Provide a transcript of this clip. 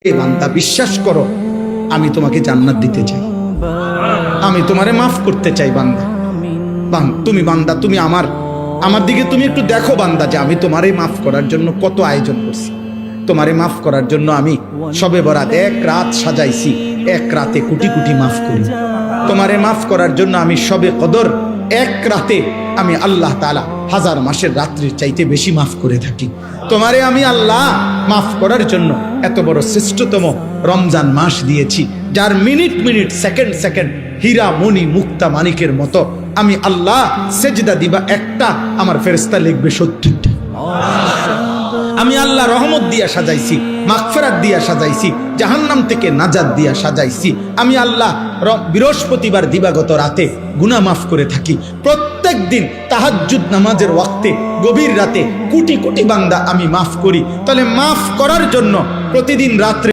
এ বান্দা বিশ্বাস করো, আমি তোমাকে জান্নাত দিতে চাই, আমি তোমারে মাফ করতে চাই। বান্দা তুমি বান্দা, তুমি আমার দিকে তুমি একটু দেখো বান্দা, যে আমি তোমারে মাফ করার জন্য কত আয়োজন করছি। তোমারে মাফ করার জন্য আমি শবে বরাত এক রাত সাজাইছি, এক রাতে কোটি কোটি মাফ করি। তোমারে মাফ করার জন্য আমি শবে কদর এক রাতে আমি আল্লাহ তাআলা হাজার মাসের রাত্রির চাইতে বেশি মাফ করে থাকি। তোমারে আমি আল্লাহ মাফ করার জন্য এত বড় শ্রেষ্ঠতম রমজান মাস দিয়েছি, যার মিনিট মিনিট সেকেন্ড সেকেন্ড হীরা মণি মুক্তা মানিকের মতো আমি আল্লাহ সেজদা দিবা একটা, আমার ফেরেশতা লিখবে 70টা। আমি আল্লাহ রহমত দিয়া সাজাইছি, মাগফিরাত দিয়া সাজাইছি, জাহান্নাম থেকে নাজাত দিয়া সাজাইছি। আমি আল্লাহ বৃহস্পতিবার দিবাগত রাতে গুনাহ মাফ করে থাকি। প্রত্যেক দিন তাহাজ্জুদ নামাজের ওয়াক্তে গভীর রাতে কোটি কোটি বান্দা আমি মাফ করি। তাহলে মাফ করার জন্য প্রতিদিন রাত্রে